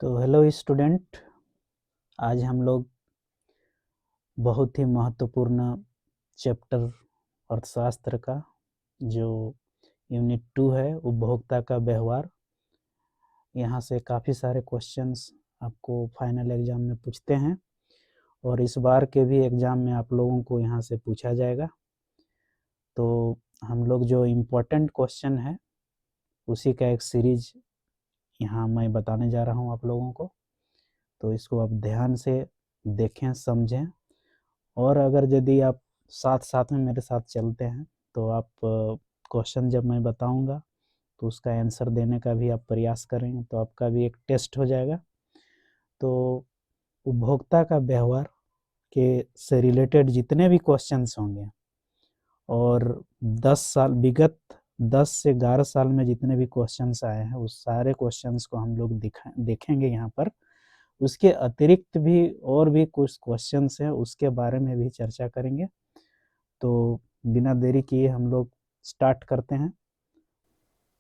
तो hello student, आज हम लोग बहुत ही महत्वपूर्ण चैप्टर अर्थशास्त्र का जो यूनिट 2 है उपभोक्ता का व्यवहार, यहाँ से काफ़ी सारे क्वेश्चंस आपको फाइनल एग्ज़ाम में पूछते हैं और इस बार के भी एग्ज़ाम में आप लोगों को यहाँ से पूछा जाएगा। तो हम लोग जो इम्पोर्टेंट क्वेश्चन है उसी का एक सीरीज यहाँ मैं बताने जा रहा हूँ आप लोगों को, तो इसको आप ध्यान से देखें, समझें और अगर यदि आप साथ साथ में मेरे साथ चलते हैं तो आप क्वेश्चन जब मैं बताऊंगा तो उसका आंसर देने का भी आप प्रयास करेंगे तो आपका भी एक टेस्ट हो जाएगा। तो उपभोक्ता का व्यवहार के से रिलेटेड जितने भी क्वेश्चंस होंगे और 10 साल विगत 10 से 11 साल में जितने भी क्वेश्चंस आए हैं उस सारे क्वेश्चंस को हम लोग देखेंगे यहाँ पर। उसके अतिरिक्त भी और भी कुछ क्वेश्चंस हैं, उसके बारे में भी चर्चा करेंगे। तो बिना देरी किए हम लोग स्टार्ट करते हैं।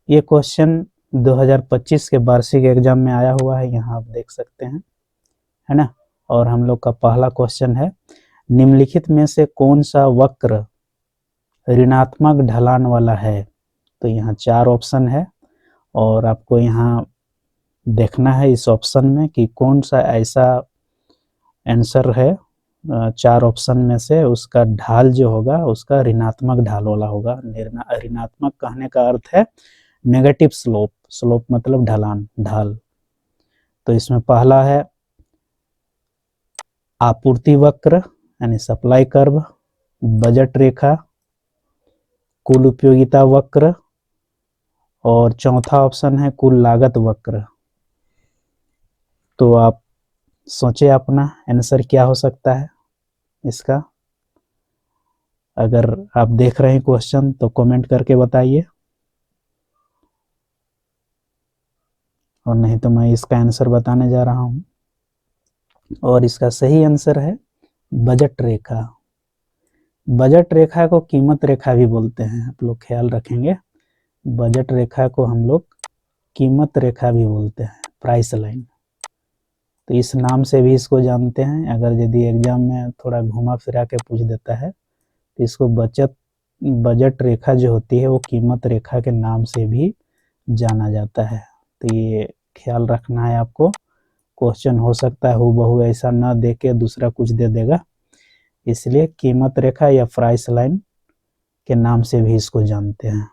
ये क्वेश्चन 2025 के वार्षिक एग्जाम में आया हुआ है, यहाँ आप देख सकते हैं, है ना। और हम लोग का पहला क्वेश्चन है, निम्नलिखित में से कौन सा वक्र ऋणात्मक ढलान वाला है। तो यहाँ 4 ऑप्शन है और आपको यहाँ देखना है इस ऑप्शन में कि कौन सा ऐसा आंसर है 4 ऑप्शन में से उसका ढाल जो होगा उसका ऋणात्मक ढाल वाला होगा। ऋणात्मक कहने का अर्थ है नेगेटिव स्लोप, स्लोप मतलब ढलान, ढाल। तो इसमें पहला है आपूर्ति वक्र यानी सप्लाई कर्व, बजट रेखा, कुल उपयोगिता वक्र और चौथा ऑप्शन है कुल लागत वक्र। तो आप सोचे अपना आंसर क्या हो सकता है इसका। अगर आप देख रहे हैं क्वेश्चन तो कमेंट करके बताइए, और नहीं तो मैं इसका आंसर बताने जा रहा हूं। और इसका सही आंसर है बजट रेखा। बजट रेखा को कीमत रेखा भी बोलते हैं, आप लोग ख्याल रखेंगे। बजट रेखा को हम लोग कीमत रेखा भी बोलते हैं, प्राइस लाइन। तो इस नाम से भी इसको जानते हैं। अगर यदि एग्जाम में थोड़ा घुमा फिरा के पूछ देता है तो इसको बजट रेखा जो होती है वो कीमत रेखा के नाम से भी जाना जाता है। तो ये ख्याल रखना है आपको। क्वेश्चन हो सकता है हूबहू ऐसा ना दे के दूसरा कुछ दे देगा, इसलिए कीमत रेखा या प्राइस लाइन के नाम से भी इसको जानते हैं।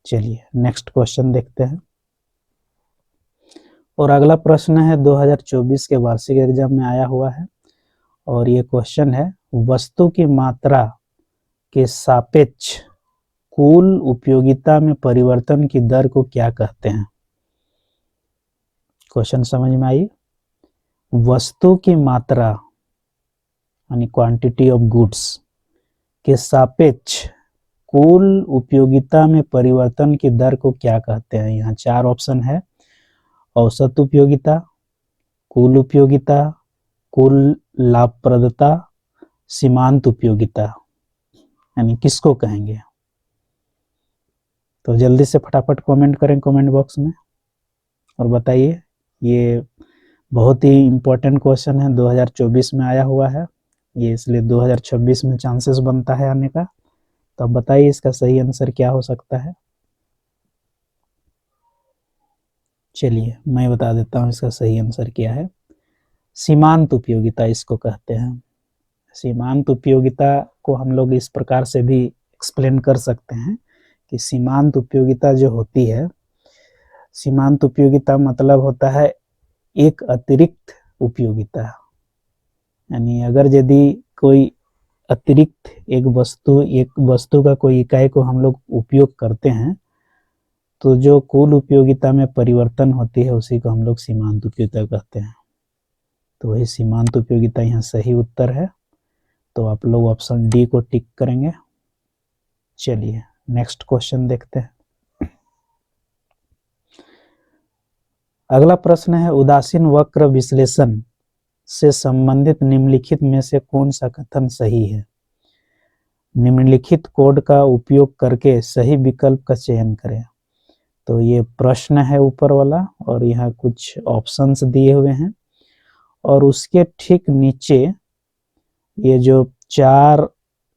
चलिए नेक्स्ट क्वेश्चन देखते हैं। और अगला प्रश्न है 2024 के वार्षिक एग्जाम में आया हुआ है और ये क्वेश्चन है, वस्तु की मात्रा के सापेक्ष कुल उपयोगिता में परिवर्तन की दर को क्या कहते हैं। क्वेश्चन समझ में आई। वस्तु की मात्रा यानी क्वांटिटी ऑफ गुड्स के सापेक्ष कुल उपयोगिता में परिवर्तन की दर को क्या कहते हैं। यहाँ 4 ऑप्शन है, औसत उपयोगिता, कुल उपयोगिता, कुल लाभप्रदता, सीमांत उपयोगिता, यानी किसको कहेंगे। तो जल्दी से फटाफट कमेंट करें कमेंट बॉक्स में और बताइए। ये बहुत ही इम्पोर्टेंट क्वेश्चन है, 2024 में आया हुआ है ये, इसलिए 2026 में चांसेस बनता है आने का। तो अब बताइए इसका सही आंसर क्या हो सकता है। चलिए मैं बता देता हूँ इसका सही आंसर क्या है। सीमांत उपयोगिता इसको कहते हैं। सीमांत उपयोगिता को हम लोग इस प्रकार से भी एक्सप्लेन कर सकते हैं कि सीमांत उपयोगिता जो होती है, सीमांत उपयोगिता मतलब होता है एक अतिरिक्त उपयोगिता। यानी अगर यदि कोई अतिरिक्त एक वस्तु का कोई इकाई को हम लोग उपयोग करते हैं तो जो कुल उपयोगिता में परिवर्तन होती है उसी को हम लोग सीमांत उपयोगिता कहते हैं। तो वही सीमांत उपयोगिता यहाँ सही उत्तर है। तो आप लोग ऑप्शन डी को टिक करेंगे। चलिए नेक्स्ट क्वेश्चन देखते हैं। अगला प्रश्न है, उदासीन वक्र विश्लेषण से संबंधित निम्नलिखित में से कौन सा कथन सही है। निम्नलिखित कोड का उपयोग करके सही विकल्प का चयन करें। तो ये प्रश्न है ऊपर वाला और यहाँ कुछ ऑप्शंस दिए हुए हैं और उसके ठीक नीचे ये जो 4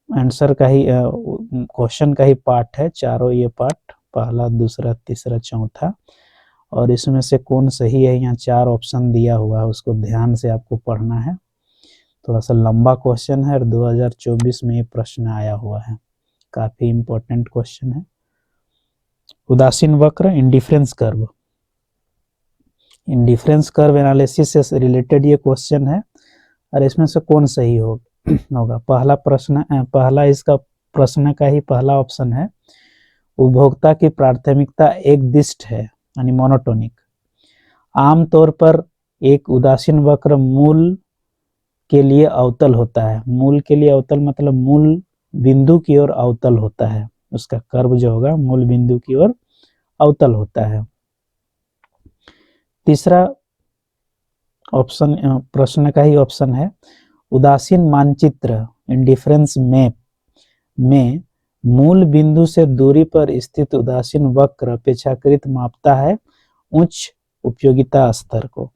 आंसर का ही क्वेश्चन का ही पार्ट है, चारों ये पार्ट, पहला, दूसरा, तीसरा, चौथा, और इसमें से कौन सही है, यहाँ 4 ऑप्शन दिया हुआ है, उसको ध्यान से आपको पढ़ना है। थोड़ा सा लंबा क्वेश्चन है और 2024 में ये प्रश्न आया हुआ है, काफी इंपॉर्टेंट क्वेश्चन है। उदासीन वक्र, indifference curve, indifference curve analysis से रिलेटेड ये क्वेश्चन है और इसमें से कौन सही होगा। पहला इसका प्रश्न का ही पहला ऑप्शन है, उपभोक्ता की प्राथमिकता एक दिष्ट है यानी मोनोटोनिक। आमतौर पर एक उदासीन वक्र मूल के लिए अवतल होता है। मूल के लिए अवतल मतलब मूल बिंदु की ओर अवतल होता है, उसका कर्व जो होगा मूल बिंदु की ओर अवतल होता है। तीसरा ऑप्शन प्रश्न का ही ऑप्शन है, उदासीन मानचित्र इंडिफरेंस मैप में मूल बिंदु से दूरी पर स्थित उदासीन वक्र अपेक्षाकृत मापता है उच्च उपयोगिता स्तर को।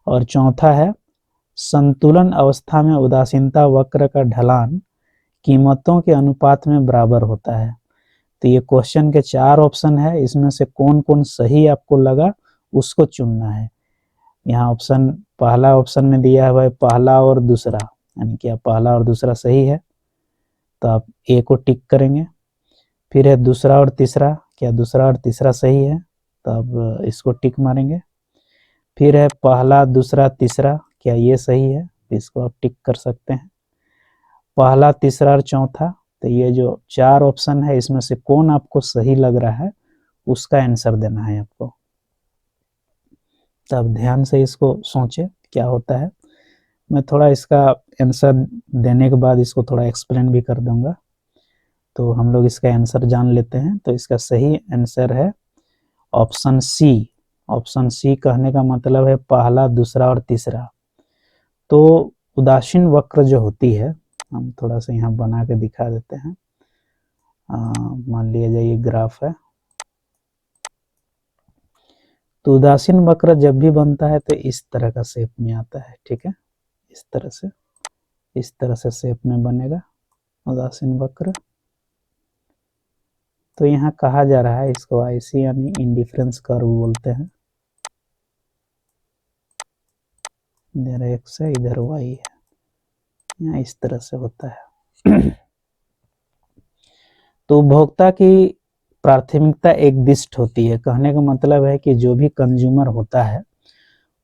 और चौथा है, संतुलन अवस्था में उदासीनता वक्र का ढलान कीमतों के अनुपात में बराबर होता है। तो ये क्वेश्चन के 4 ऑप्शन है, इसमें से कौन कौन सही आपको लगा उसको चुनना है। यहाँ ऑप्शन पहला ऑप्शन में दिया हुआ है पहला और दूसरा, यानी कि पहला और दूसरा सही है तो आप ए को टिक करेंगे। फिर है दूसरा और तीसरा, क्या दूसरा और तीसरा सही है तो आप इसको टिक मारेंगे। फिर है पहला, दूसरा, तीसरा, क्या ये सही है, इसको आप टिक कर सकते हैं। पहला, तीसरा और चौथा, तो ये जो 4 ऑप्शन है इसमें से कौन आपको सही लग रहा है उसका आंसर देना है आपको। तब ध्यान से इसको सोचें क्या होता है। मैं थोड़ा इसका आंसर देने के बाद इसको थोड़ा एक्सप्लेन भी कर दूंगा, तो हम लोग इसका आंसर जान लेते हैं। तो इसका सही आंसर है ऑप्शन सी। ऑप्शन सी कहने का मतलब है पहला, दूसरा और तीसरा। तो उदासीन वक्र जो होती है, हम थोड़ा सा यहाँ बना के दिखा देते हैं। मान लिया जाए ये ग्राफ है, तो उदासीन वक्र जब भी बनता है तो इस तरह का शेप में आता है, ठीक है, इस तरह से शेप में बनेगा उदासीन वक्र। तो यहाँ कहा जा रहा है इसको आईसी यानी इंडिफरेंस कर्व बोलते हैं। इधर एक्स है, इधर वाई है, यहाँ इस तरह से होता है। तो उपभोक्ता की प्राथमिकता एक दिष्ट होती है, कहने का मतलब है कि जो भी कंज्यूमर होता है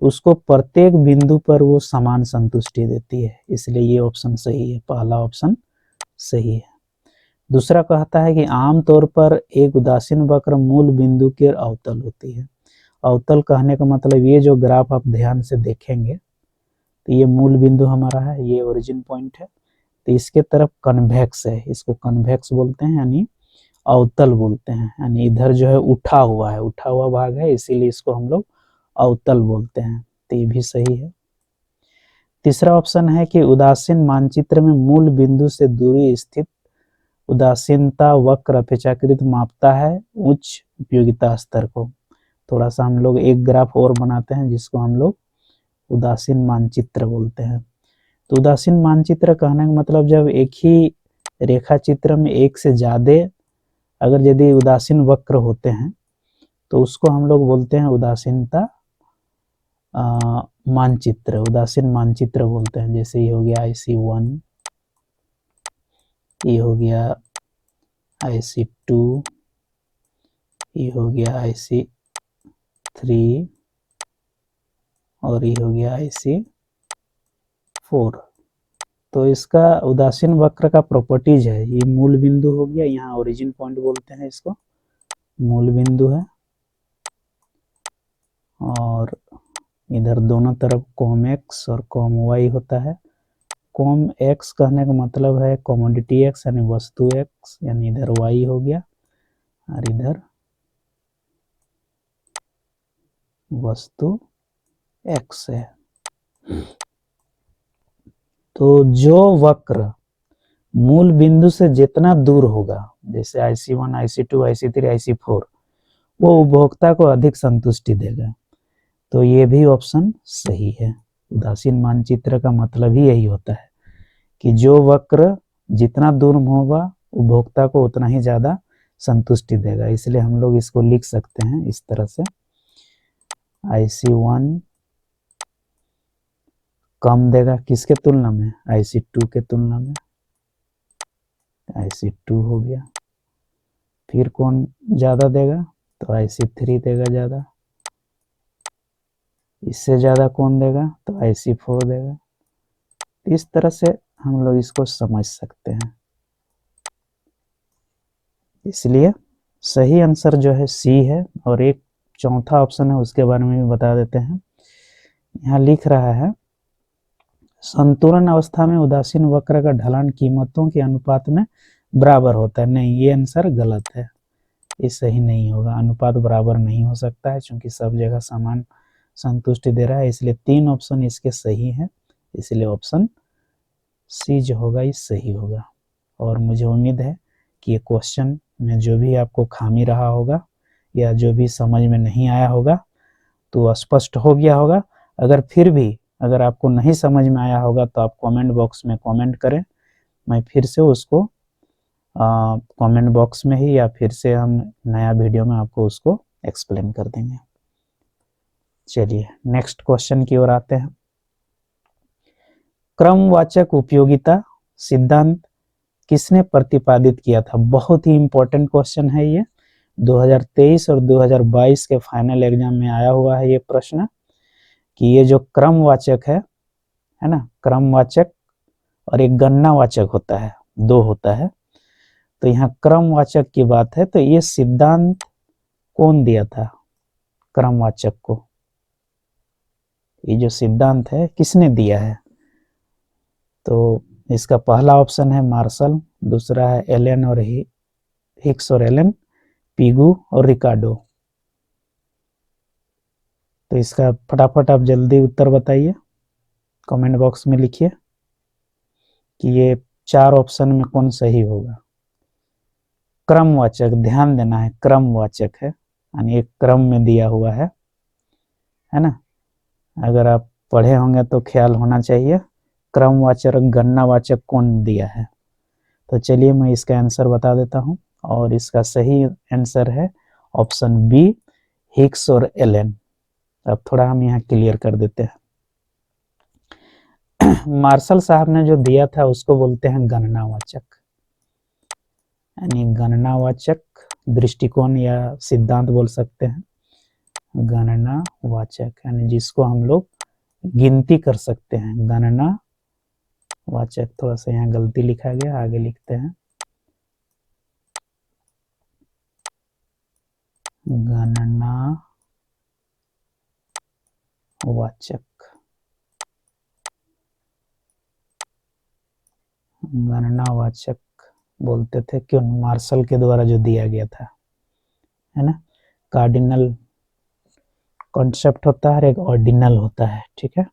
उसको प्रत्येक बिंदु पर वो समान संतुष्टि देती है, इसलिए ये ऑप्शन सही है, पहला ऑप्शन सही है। दूसरा कहता है कि आमतौर पर एक उदासीन वक्र मूल बिंदु के अवतल होती है। अवतल कहने का मतलब ये जो ग्राफ आप ध्यान से देखेंगे तो ये मूल बिंदु हमारा है, ये ओरिजिन पॉइंट है, तो इसके तरफ कन्वेक्स है, इसको कन्वेक्स बोलते हैं यानी अवतल बोलते हैं, यानी इधर जो है उठा हुआ भाग है, इसीलिए इसको हम लोग अवतल बोलते हैं, तो ये भी सही है। तीसरा ऑप्शन है कि उदासीन मानचित्र में मूल बिंदु से दूरी स्थित उदासीनता वक्र अपेक्षाकृत मापता है उच्च उपयोगिता स्तर को। थोड़ा सा हम लोग एक ग्राफ और बनाते हैं जिसको हम लोग उदासीन मानचित्र बोलते हैं। तो उदासीन मानचित्र कहने का मतलब जब एक ही रेखा चित्र में एक से ज्यादा अगर यदि उदासीन वक्र होते हैं तो उसको हम लोग बोलते हैं उदासीनता मानचित्र, उदासीन मानचित्र बोलते हैं। जैसे ये हो गया IC1, ये हो गया IC2, ये हो गया IC3 और ये हो गया IC4। तो इसका उदासीन वक्र का प्रॉपर्टीज है, ये मूल बिंदु हो गया, यहाँ ओरिजिन पॉइंट बोलते हैं इसको, मूल बिंदु है, और इधर दोनों तरफ कॉम एक्स और कॉम वाई होता है। कॉम एक्स कहने का मतलब है कमोडिटी एक्स यानी वस्तु एक्स, यानी इधर वाई हो गया और इधर वस्तु एक्स है। तो जो वक्र मूल बिंदु से जितना दूर होगा, जैसे IC1, IC2, IC3, IC4, वो उपभोक्ता को अधिक संतुष्टि देगा। तो ये भी ऑप्शन सही है। उदासीन मानचित्र का मतलब ही यही होता है कि जो वक्र जितना दूर होगा उपभोक्ता को उतना ही ज़्यादा संतुष्टि देगा। इसलिए हम लोग इसको लिख सकते हैं इस तरह से, IC1 कम देगा किसके तुलना में, IC2 के तुलना में, IC2 हो गया। फिर कौन ज़्यादा देगा, तो IC3 देगा ज़्यादा। इससे ज़्यादा कौन देगा, तो IC4 देगा। इस तरह से हम लोग इसको समझ सकते हैं। इसलिए सही आंसर जो है सी है। और एक चौथा ऑप्शन है उसके बारे में भी बता देते हैं। यहाँ लिख रहा है संतुलन अवस्था में उदासीन वक्र का ढलान कीमतों के अनुपात में बराबर होता है। नहीं, ये आंसर गलत है, ये सही नहीं होगा। अनुपात बराबर नहीं हो सकता है क्योंकि सब जगह समान संतुष्टि दे रहा है। इसलिए 3 ऑप्शन इसके सही है। इसलिए ऑप्शन सी जो होगा ये सही होगा। और मुझे उम्मीद है कि ये क्वेश्चन में जो भी आपको खामी रहा होगा या जो भी समझ में नहीं आया होगा तो स्पष्ट हो गया होगा। अगर फिर भी अगर आपको नहीं समझ में आया होगा तो आप कमेंट बॉक्स में कमेंट करें, मैं फिर से उसको कमेंट बॉक्स में ही या फिर से हम नया वीडियो में आपको उसको एक्सप्लेन कर देंगे। चलिए नेक्स्ट क्वेश्चन की ओर आते हैं। क्रमवाचक उपयोगिता सिद्धांत किसने प्रतिपादित किया था? बहुत ही इंपॉर्टेंट क्वेश्चन है ये। 2023 और 2022 के फाइनल एग्जाम में आया हुआ है ये प्रश्न कि ये जो क्रमवाचक है ना, क्रमवाचक और एक गणनावाचक होता है, दो होता है। तो यहाँ क्रमवाचक की बात है, तो ये सिद्धांत कौन दिया था क्रमवाचक को? ये जो सिद्धांत है किसने दिया है? तो इसका पहला ऑप्शन है मार्शल, दूसरा है एलन और हिक्स और एलन, पिगू और रिकार्डो। तो इसका फटाफट आप जल्दी उत्तर बताइए, कमेंट बॉक्स में लिखिए कि ये 4 ऑप्शन में कौन सही होगा। क्रमवाचक, ध्यान देना है, क्रमवाचक है यानी एक क्रम में दिया हुआ है ना। अगर आप पढ़े होंगे तो ख्याल होना चाहिए क्रमवाचक गणनावाचक कौन दिया है। तो चलिए मैं इसका आंसर बता देता हूं और इसका सही आंसर है ऑप्शन बी, हिक्स और एलन। अब थोड़ा हम यहाँ क्लियर कर देते हैं। मार्शल साहब ने जो दिया था उसको बोलते हैं गणनावाचक, यानी गणनावाचक दृष्टिकोण या सिद्धांत बोल सकते हैं। गणनावाचक यानी जिसको हम लोग गिनती कर सकते हैं, गणनावाचक। थोड़ा सा यहाँ गलती लिखा गया, आगे लिखते हैं गणनावाचक। गणनावाचक बोलते थे क्यों? मार्शल के द्वारा जो दिया गया था, है ना। कार्डिनल कॉन्सेप्ट होता है, एक ऑर्डिनल होता है, ठीक है।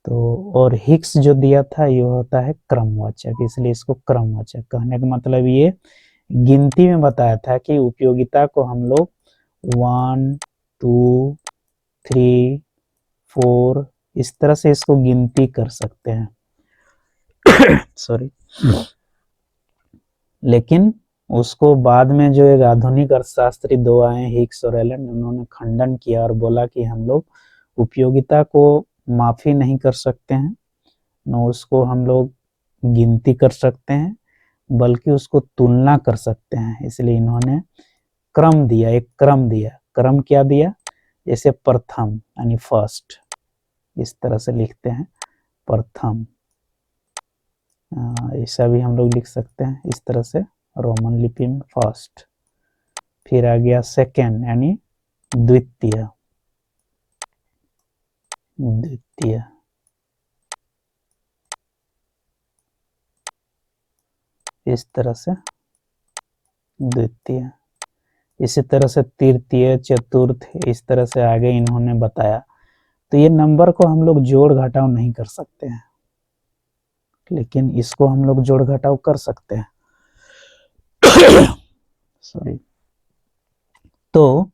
तो और हिक्स जो दिया था ये होता है क्रमवाचक, इसलिए इसको क्रमवाचक कहने का मतलब ये गिनती में बताया था कि उपयोगिता को हम लोग 1 2 3 4 इस तरह से इसको गिनती कर सकते हैं। सॉरी। लेकिन उसको बाद में जो एक आधुनिक अर्थशास्त्री दो आए, हिक्स और एलन, उन्होंने खंडन किया और बोला कि हम लोग उपयोगिता को माफी नहीं कर सकते हैं, न उसको हम लोग गिनती कर सकते हैं, बल्कि उसको तुलना कर सकते हैं। इसलिए इन्होंने क्रम दिया, एक क्रम दिया। क्रम क्या दिया? जैसे प्रथम यानी फर्स्ट, इस तरह से लिखते हैं प्रथम। ऐसा भी हम लोग लिख सकते हैं इस तरह से रोमन लिपि में फर्स्ट। फिर आ गया सेकेंड यानी द्वितीय, द्वितीय। इस तरह से द्वितीय। इसी तरह से तृतीय, चतुर्थ, इस तरह से आगे इन्होंने बताया। तो ये नंबर को हम लोग जोड़ घटाव नहीं कर सकते हैं, लेकिन इसको हम लोग जोड़ घटाव कर सकते हैं। सॉरी। तो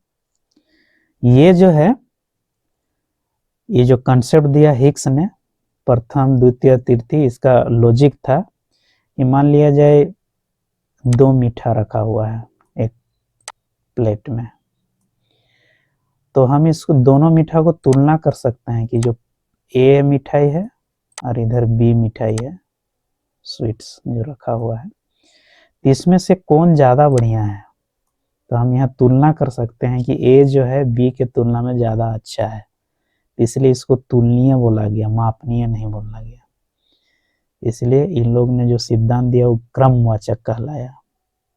ये जो है, ये जो कंसेप्ट दिया हिग्स ने, प्रथम द्वितीय तृतीय, इसका लॉजिक था कि मान लिया जाए 2 मीठा रखा हुआ है एक प्लेट में, तो हम इसको दोनों मीठा को तुलना कर सकते हैं कि जो ए मिठाई है और इधर बी मिठाई है, स्वीट्स जो रखा हुआ है, इसमें से कौन ज़्यादा बढ़िया है। तो हम यहाँ तुलना कर सकते हैं कि ए जो है बी के तुलना में ज़्यादा अच्छा है, इसलिए इसको तुलनीय बोला गया, मापनीय नहीं बोला गया। इसलिए इन लोग ने जो सिद्धांत दिया वो क्रमवाचक कहलाया।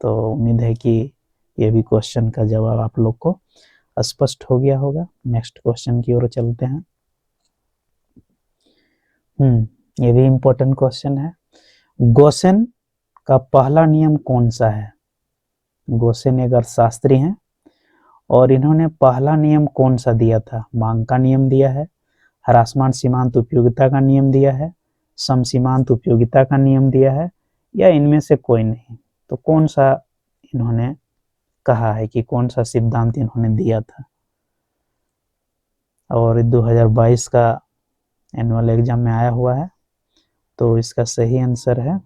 तो उम्मीद है कि ये भी क्वेश्चन का जवाब आप लोग को स्पष्ट हो गया होगा। नेक्स्ट क्वेश्चन की ओर चलते हैं। ये भी इम्पोर्टेंट क्वेश्चन है। गोसेन का पहला नियम कौन सा है। गोसेन एक अर्थशास्त्री हैं और इन्होंने पहला नियम कौन सा दिया था। मांग का नियम दिया है, ह्रासमान सीमांत उपयोगिता का नियम दिया है, समसीमांत उपयोगिता का नियम दिया है, या इनमें से कोई नहीं। तो कौन सा इन्होंने कहा है कि कौन सा सिद्धांत इन्होंने दिया था। और 2022 का एनुअल एग्जाम में आया हुआ है, तो इसका सही आंसर है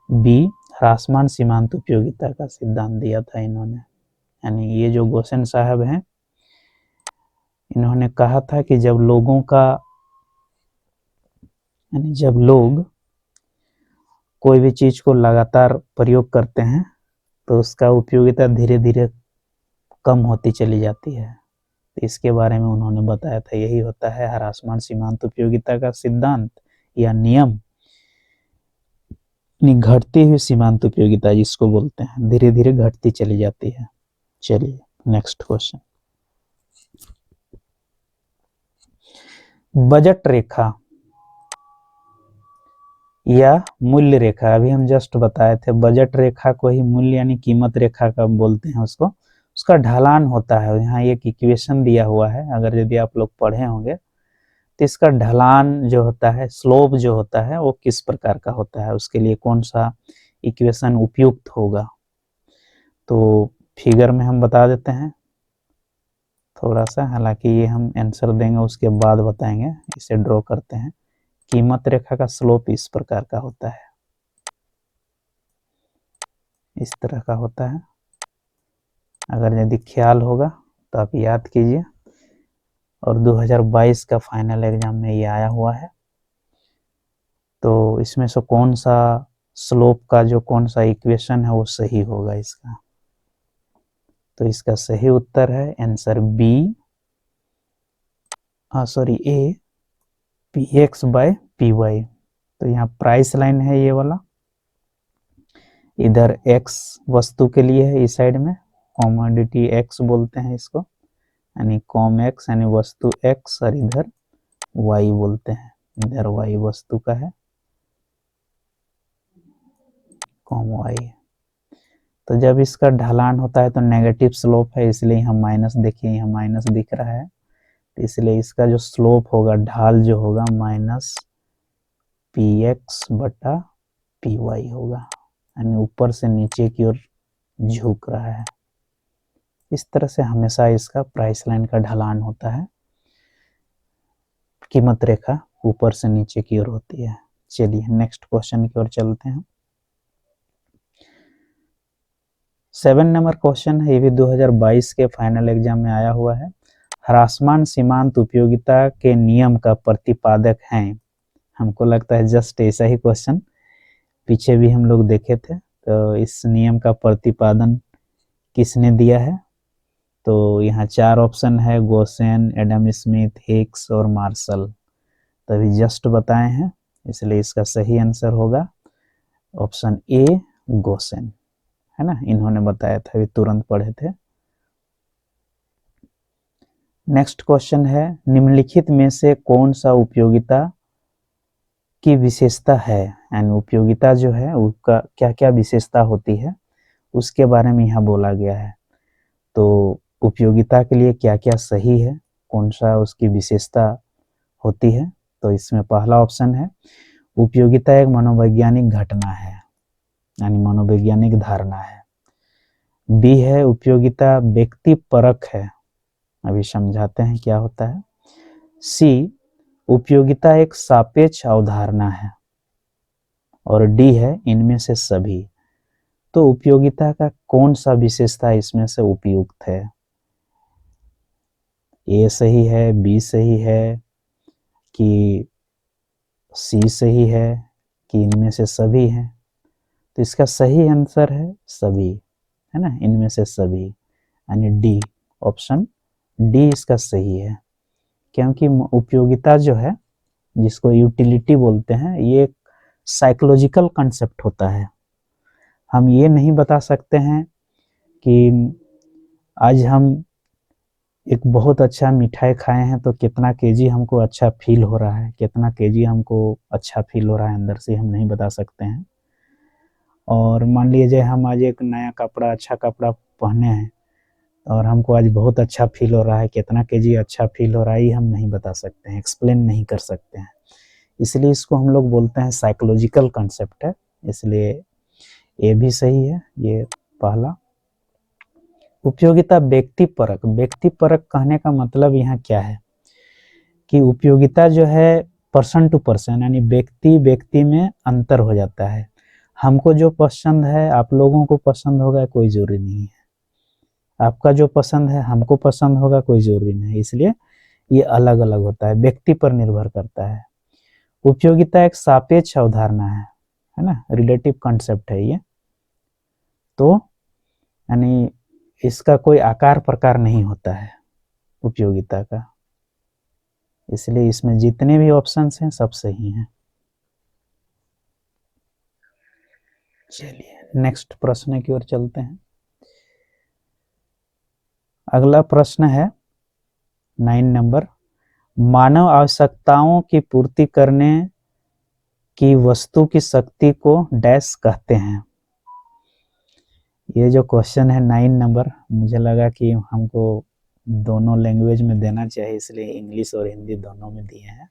बी, ह्रासमान सीमांत उपयोगिता का सिद्धांत दिया था इन्होंने। यानी ये जो गोसेन साहब हैं, इन्होंने कहा था कि जब लोगों का, यानी जब लोग कोई भी चीज को लगातार प्रयोग करते हैं तो उसका उपयोगिता धीरे धीरे कम होती चली जाती है। तो इसके बारे में उन्होंने बताया था, यही होता है ह्रासमान सीमांत उपयोगिता का सिद्धांत या नियम। घटती हुई सीमांत उपयोगिता जिसको बोलते हैं, धीरे धीरे घटती चली जाती है। चलिए नेक्स्ट क्वेश्चन। बजट रेखा या मूल्य रेखा, अभी हम जस्ट बताए थे, बजट रेखा को ही मूल्य यानी कीमत रेखा का बोलते हैं उसको। उसका ढलान होता है, यहाँ एक इक्वेशन दिया हुआ है, अगर यदि आप लोग पढ़े होंगे तो इसका ढलान जो होता है, स्लोप जो होता है, वो किस प्रकार का होता है, उसके लिए कौन सा इक्वेशन उपयुक्त होगा। तो फिगर में हम बता देते हैं थोड़ा सा, हालांकि ये हम आंसर देंगे उसके बाद बताएंगे। इसे ड्रॉ करते हैं। कीमत रेखा का स्लोप इस प्रकार का होता है, इस तरह का होता है। अगर यदि ख्याल होगा तो आप याद कीजिए, और 2022 का फाइनल एग्जाम में ये आया हुआ है। तो इसमें से कौन सा स्लोप का जो कौन सा इक्वेशन है वो सही होगा इसका। तो इसका सही उत्तर है answer B, A, P X by P Y. तो यहाँ प्राइस लाइन है ये वाला, इधर एक्स वस्तु के लिए है, इस साइड में कॉमोडिटी एक्स बोलते हैं इसको, यानी कॉम एक्स यानी वस्तु एक्स, और इधर वाई बोलते हैं, इधर वाई वस्तु का है, कॉम वाई। तो जब इसका ढलान होता है तो नेगेटिव स्लोप है, इसलिए हम माइनस, देखिए यहाँ माइनस दिख रहा है, तो इसलिए इसका जो स्लोप होगा, ढाल जो होगा, माइनस पी एक्स बटा पी वाई होगा, यानी ऊपर से नीचे की ओर झुक रहा है। इस तरह से हमेशा इसका प्राइस लाइन का ढलान होता है, कीमत रेखा ऊपर से नीचे की ओर होती है। चलिए नेक्स्ट क्वेश्चन की ओर चलते हैं। 7 नंबर क्वेश्चन है, ये भी 2022 के फाइनल एग्जाम में आया हुआ है। ह्रासमान सीमांत उपयोगिता के नियम का प्रतिपादक है। हमको लगता है जस्ट ऐसा ही क्वेश्चन पीछे भी हम लोग देखे थे। तो इस नियम का प्रतिपादन किसने दिया है। तो यहाँ 4 ऑप्शन है, गोसेन, एडम स्मिथ, हिग्स और मार्शल। तभी जस्ट बताए हैं, इसलिए इसका सही आंसर होगा ऑप्शन ए, गोसेन, है ना, इन्होंने बताया था, अभी तुरंत पढ़े थे। नेक्स्ट क्वेश्चन है, निम्नलिखित में से कौन सा उपयोगिता की विशेषता है, यानी उपयोगिता जो है उसका क्या क्या विशेषता होती है उसके बारे में यहाँ बोला गया है। तो उपयोगिता के लिए क्या क्या सही है, कौन सा उसकी विशेषता होती है। तो इसमें पहला ऑप्शन है, उपयोगिता एक मनोवैज्ञानिक घटना है, यानी मनोवैज्ञानिक धारणा है। बी है उपयोगिता व्यक्ति परक है, अभी समझाते हैं क्या होता है। सी उपयोगिता एक सापेक्ष अवधारणा है, और डी है इनमें से सभी। तो उपयोगिता का कौन सा विशेषता इसमें से उपयुक्त है? ए सही है, बी सही है, कि सी सही है, कि इनमें से सभी हैं? तो इसका सही आंसर है सभी, है ना, इनमें से सभी, यानी डी, ऑप्शन डी इसका सही है। क्योंकि उपयोगिता जो है, जिसको यूटिलिटी बोलते हैं, ये एक साइकोलॉजिकल कंसेप्ट होता है। हम ये नहीं बता सकते हैं कि आज हम एक बहुत अच्छा मिठाई खाए हैं तो कितना केजी हमको अच्छा फील हो रहा है, कितना केजी हमको अच्छा फील हो रहा है अंदर से, हम नहीं बता सकते हैं। और मान लीजिए हम आज एक नया कपड़ा, अच्छा कपड़ा पहने हैं और हमको आज बहुत अच्छा फील हो रहा है, कितना केजी अच्छा फील हो रहा है ये हम नहीं बता सकते हैं, एक्सप्लेन नहीं कर सकते हैं। इसलिए इसको हम लोग बोलते हैं साइकोलॉजिकल कंसेप्ट है। इसलिए ये भी सही है, ये पहला। उपयोगिता व्यक्तिपरक, व्यक्तिपरक कहने का मतलब यहाँ क्या है कि उपयोगिता जो है पर्सन टू पर्सन, यानी व्यक्ति व्यक्ति में अंतर हो जाता है। हमको जो पसंद है आप लोगों को पसंद होगा कोई जरूरी नहीं है, आपका जो पसंद है हमको पसंद होगा कोई जरूरी नहीं, इसलिए ये अलग अलग होता है, व्यक्ति पर निर्भर करता है। उपयोगिता एक सापेक्ष अवधारणा है ना, रिलेटिव कॉन्सेप्ट है ये। तो यानी इसका कोई आकार प्रकार नहीं होता है उपयोगिता का, इसलिए इसमें जितने भी ऑप्शंस हैं सब सही हैं। चलिए नेक्स्ट प्रश्न की ओर चलते हैं। अगला प्रश्न है 9 नंबर, मानव आवश्यकताओं की पूर्ति करने की वस्तु की शक्ति को डैश कहते हैं। ये जो क्वेश्चन है 9 नंबर, मुझे लगा कि हमको दोनों लैंग्वेज में देना चाहिए, इसलिए इंग्लिश और हिंदी दोनों में दिए हैं।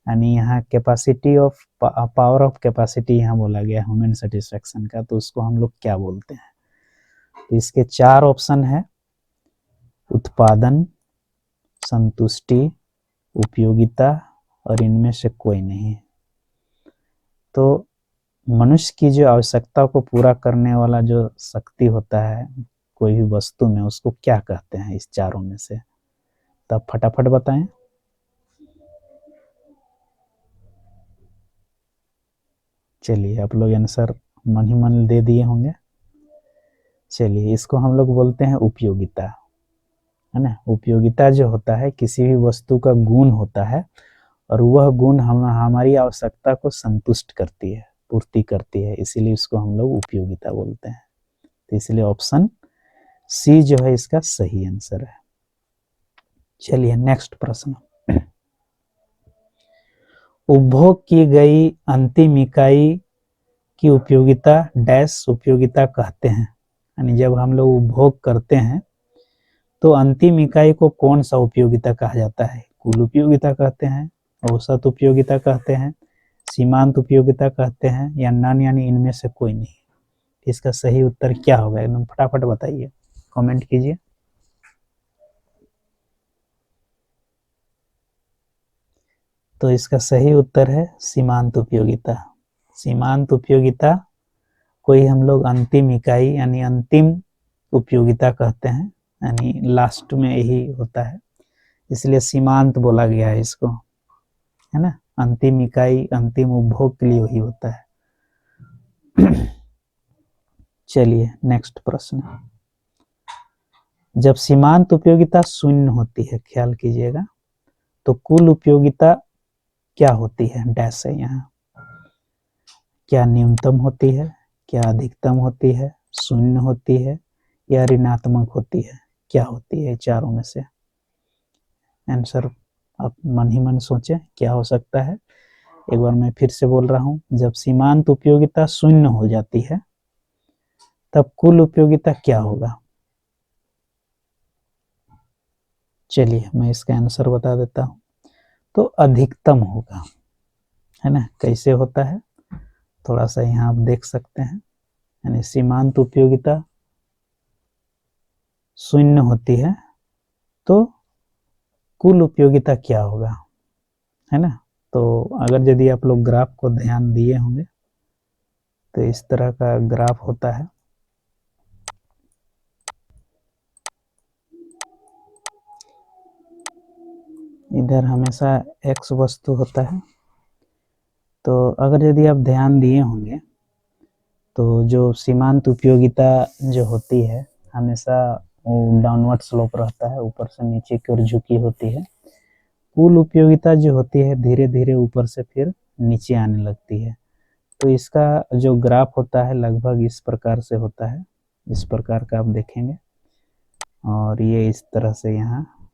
यानी यहाँ capacity of, power of capacity यहाँ बोला गया ह्यूमन सेटिस्फेक्शन का, तो उसको हम लोग क्या बोलते हैं? तो इसके 4 ऑप्शन है, उत्पादन, संतुष्टि, उपयोगिता और इनमें से कोई नहीं। तो मनुष्य की जो आवश्यकता को पूरा करने वाला जो शक्ति होता है कोई भी वस्तु में, उसको क्या कहते हैं इस चारों में से? तब फटाफट बताएं। चलिए आप लोग आंसर मन ही मन दे दिए होंगे। चलिए इसको हम लोग बोलते हैं उपयोगिता, है ना। उपयोगिता जो होता है किसी भी वस्तु का गुण होता है, और वह गुण हम हमारी आवश्यकता को संतुष्ट करती है, पूर्ति करती है, इसीलिए इसको हम लोग उपयोगिता बोलते हैं। तो इसलिए ऑप्शन सी जो है इसका सही आंसर है। चलिए नेक्स्ट प्रश्न, उपभोग की गई अंतिम इकाई की उपयोगिता डैश उपयोगिता कहते हैं। यानी जब हम लोग उपभोग करते हैं तो अंतिम इकाई को कौन सा उपयोगिता कहा जाता है? कुल उपयोगिता कहते हैं, औसत उपयोगिता कहते हैं, सीमांत उपयोगिता कहते हैं, या नन यानी इनमें से कोई नहीं? इसका सही उत्तर क्या होगा? एकदम फटाफट बताइए, कमेंट कीजिए। तो इसका सही उत्तर है सीमांत उपयोगिता। सीमांत उपयोगिता कोई हम लोग अंतिम इकाई यानी अंतिम उपयोगिता कहते हैं, यानी लास्ट में यही होता है, इसलिए सीमांत बोला गया है इसको, है ना। अंतिम इकाई अंतिम उपभोग के लिए वही होता है। चलिए नेक्स्ट प्रश्न, जब सीमांत उपयोगिता शून्य होती है, ख्याल कीजिएगा, तो कुल उपयोगिता क्या होती है? डैश है यहाँ, क्या न्यूनतम होती है, क्या अधिकतम होती है, शून्य होती है, या ऋणात्मक होती है? क्या होती है चारों में से? आंसर आप मन ही मन सोचें क्या हो सकता है। एक बार मैं फिर से बोल रहा हूं, जब सीमांत उपयोगिता शून्य हो जाती है तब कुल उपयोगिता क्या होगा? चलिए मैं इसका आंसर बता देता हूं, तो अधिकतम होगा, है ना। कैसे होता है थोड़ा सा यहाँ आप देख सकते हैं, यानी सीमांत उपयोगिता शून्य होती है तो कुल उपयोगिता क्या होगा, है ना। तो अगर यदि आप लोग ग्राफ को ध्यान दिए होंगे तो इस तरह का ग्राफ होता है। इधर हमेशा x वस्तु होता है। तो अगर यदि आप ध्यान दिए होंगे तो जो सीमांत उपयोगिता जो होती है हमेशा वो डाउनवर्ड स्लोप रहता है, ऊपर से नीचे की ओर झुकी होती है। कुल उपयोगिता जो होती है धीरे धीरे ऊपर से फिर नीचे आने लगती है। तो इसका जो ग्राफ होता है लगभग इस प्रकार से होता है, इस प्रकार का आप देखेंगे, और ये इस तरह से यहाँ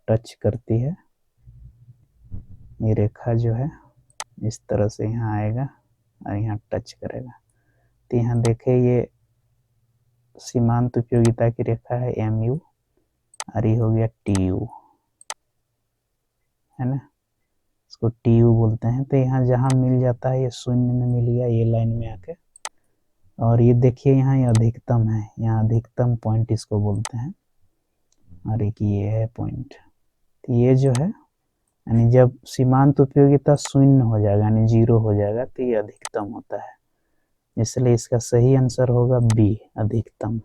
टच करती है। ये रेखा जो है इस तरह से यहाँ आएगा और यहाँ टच करेगा। तो यहाँ देखे ये सीमांत उपयोगिता की रेखा है MU और ये हो गया TU, है ना, इसको TU बोलते हैं। तो यहाँ जहाँ मिल जाता है ये शून्य में मिल गया ये लाइन में आके, और ये देखिए यहाँ ये अधिकतम है, यहाँ अधिकतम पॉइंट इसको बोलते हैं, और एक ये है पॉइंट। तो ये जो है यानी जब सीमांत उपयोगिता शून्य हो जाएगा यानी 0 हो जाएगा तो ये अधिकतम होता है, इसलिए इसका सही आंसर होगा B, अधिकतम,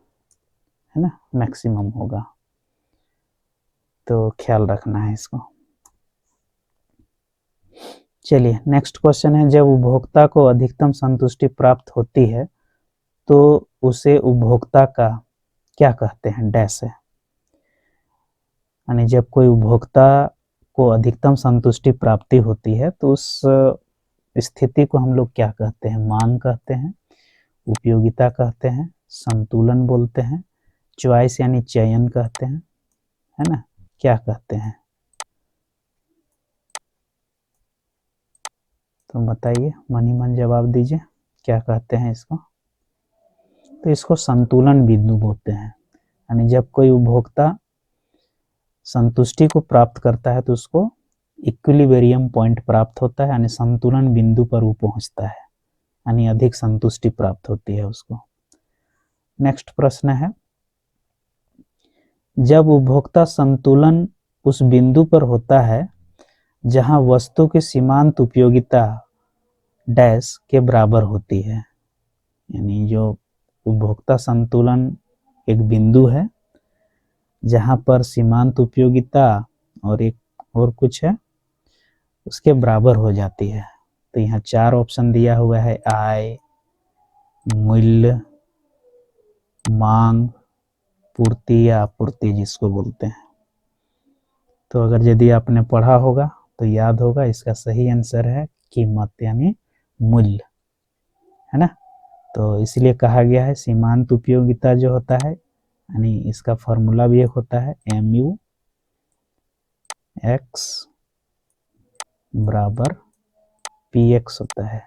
है ना, मैक्सिमम होगा। तो ख्याल रखना है इसको। चलिए नेक्स्ट क्वेश्चन है, जब उपभोक्ता को अधिकतम संतुष्टि प्राप्त होती है तो उसे उपभोक्ता का क्या कहते हैं, डैश है। यानी जब कोई उपभोक्ता को अधिकतम संतुष्टि प्राप्ति होती है तो उस स्थिति को हम लोग क्या कहते हैं, मांग कहते हैं, उपयोगिता कहते हैं, संतुलन बोलते हैं, चॉइस यानी चयन कहते हैं, है ना, क्या कहते हैं। तो बताइए, मन ही मन जवाब दीजिए, क्या कहते हैं इसको। तो इसको संतुलन बिंदु बोलते हैं। यानी जब कोई उपभोक्ता संतुष्टि को प्राप्त करता है तो उसको इक्विलिब्रियम पॉइंट प्राप्त होता है, यानी संतुलन बिंदु पर वो पहुंचता है, यानी अधिक संतुष्टि प्राप्त होती है उसको। नेक्स्ट प्रश्न है, जब उपभोक्ता संतुलन उस बिंदु पर होता है जहां वस्तु की सीमांत उपयोगिता डैश के बराबर होती है, यानी जो उपभोक्ता संतुलन एक बिंदु है जहां पर सीमांत उपयोगिता और एक और कुछ है उसके बराबर हो जाती है। तो यहाँ 4 ऑप्शन दिया हुआ है, आय, मूल्य, मांग, पूर्ति या आपूर्ति जिसको बोलते हैं। तो अगर यदि आपने पढ़ा होगा तो याद होगा इसका सही आंसर है कीमत यानी मूल्य, है ना। तो इसलिए कहा गया है सीमांत उपयोगिता जो होता है यानी इसका फॉर्मूला भी एक होता है MU x बराबर PX होता है,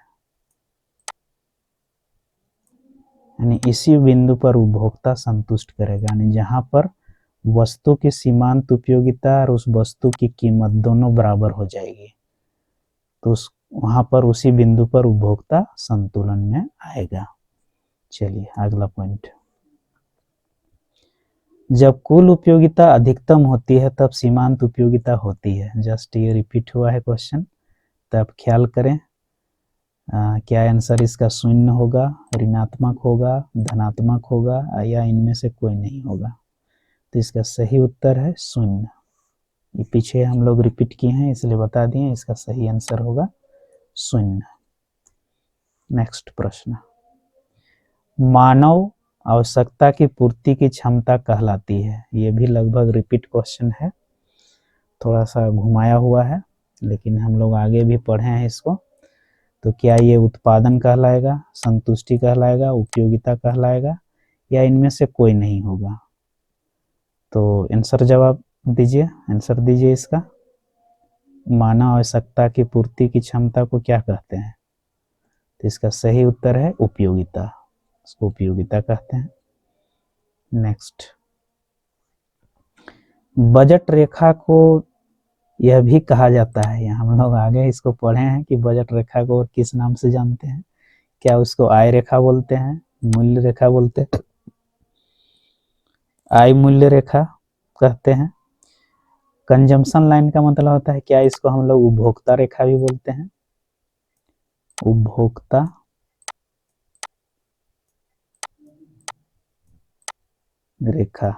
यानी इसी बिंदु पर उपभोक्ता संतुष्ट करेगा, यानी जहां पर वस्तु की सीमांत उपयोगिता और उस वस्तु की कीमत दोनों बराबर हो जाएगी तो उस वहां पर उसी बिंदु पर उपभोक्ता संतुलन में आएगा। चलिए अगला पॉइंट, जब कुल उपयोगिता अधिकतम होती है तब सीमांत उपयोगिता होती है। जस्ट ये रिपीट हुआ है क्वेश्चन, तब ख्याल करें क्या आंसर इसका शून्य होगा, ऋणात्मक होगा, धनात्मक होगा या इनमें से कोई नहीं होगा। तो इसका सही उत्तर है शून्य। ये पीछे हम लोग रिपीट किए हैं इसलिए बता दिए, इसका सही आंसर होगा शून्य। नेक्स्ट प्रश्न, मानव आवश्यकता की पूर्ति की क्षमता कहलाती है। ये भी लगभग रिपीट क्वेश्चन है, थोड़ा सा घुमाया हुआ है लेकिन हम लोग आगे भी पढ़े हैं इसको। तो क्या ये उत्पादन कहलाएगा, संतुष्टि कहलाएगा, उपयोगिता कहलाएगा या इनमें से कोई नहीं होगा। तो आंसर जवाब दीजिए, आंसर दीजिए इसका। मानव आवश्यकता की पूर्ति की क्षमता को क्या कहते हैं। तो इसका सही उत्तर है उपयोगिता, इसको उपयोगिता कहते हैं। नेक्स्ट, बजट रेखा को यह भी कहा जाता है, यहाँ हम लोग आगे इसको पढ़े हैं कि बजट रेखा को किस नाम से जानते हैं। क्या उसको आय रेखा बोलते हैं, मूल्य रेखा बोलते हैं आई मूल्य रेखा कहते हैं। कंजम्पशन लाइन का मतलब होता है क्या, इसको हम लोग उपभोक्ता रेखा भी बोलते हैं, उपभोक्ता रेखा।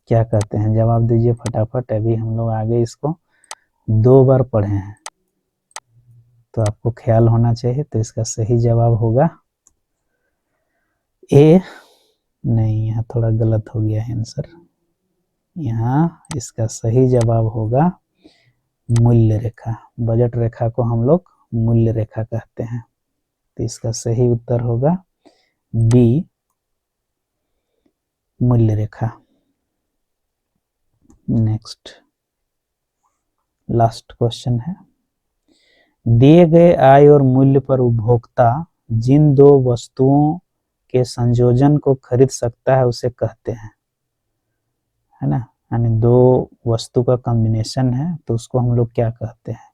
क्या कहते हैं, जवाब दीजिए फटाफट। अभी हम लोग आगे इसको 2 बार पढ़े हैं तो आपको ख्याल होना चाहिए। तो इसका सही जवाब होगा ए। नहीं, यहाँ थोड़ा गलत हो गया है आंसर। यहाँ इसका सही जवाब होगा मूल्य रेखा। बजट रेखा को हम लोग मूल्य रेखा कहते हैं। तो इसका सही उत्तर होगा बी, मूल्य रेखा। नेक्स्ट लास्ट क्वेश्चन है, दिए गए आय और मूल्य पर उपभोक्ता जिन 2 वस्तुओं के संयोजन को खरीद सकता है उसे कहते हैं, है ना। यानी 2 वस्तु का कॉम्बिनेशन है तो उसको हम लोग क्या कहते हैं,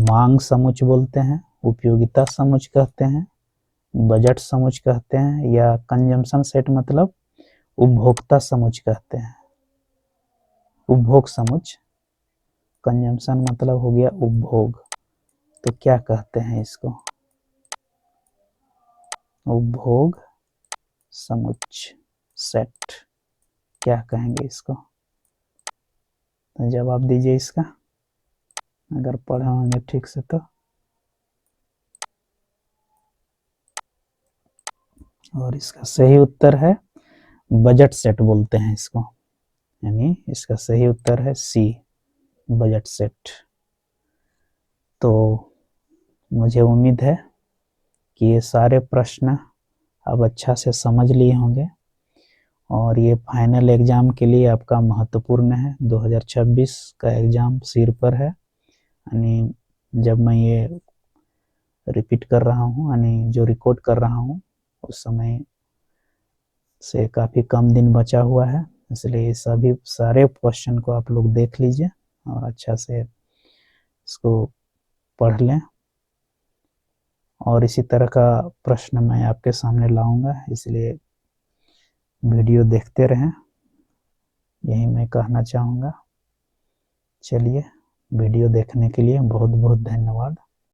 मांग समुच्चय बोलते हैं, उपयोगिता समुच्चय कहते हैं, बजट समुच्चय कहते हैं, या कंजम्पशन सेट मतलब उपभोक्ता समुच्चय कहते हैं, उपभोग समुच्चय। कंजम्पशन मतलब हो गया उपभोग, तो क्या कहते हैं इसको, उपभोग समुच्चय सेट, क्या कहेंगे इसको। तो जवाब दीजिए इसका, अगर पढ़े होंगे ठीक से तो। और इसका सही उत्तर है बजट सेट बोलते हैं इसको, यानी इसका सही उत्तर है सी, बजट सेट। तो मुझे उम्मीद है कि ये सारे प्रश्न अब अच्छा से समझ लिए होंगे और ये फाइनल एग्जाम के लिए आपका महत्वपूर्ण है। 2026 का एग्जाम सिर पर है, यानी जब मैं ये रिपीट कर रहा हूँ, यानी जो रिकॉर्ड कर रहा हूँ उस समय से काफ़ी कम दिन बचा हुआ है, इसलिए सभी सारे क्वेश्चन को आप लोग देख लीजिए और अच्छा से इसको पढ़ लें। और इसी तरह का प्रश्न मैं आपके सामने लाऊंगा, इसलिए वीडियो देखते रहें, यही मैं कहना चाहूँगा। चलिए, वीडियो देखने के लिए बहुत बहुत धन्यवाद।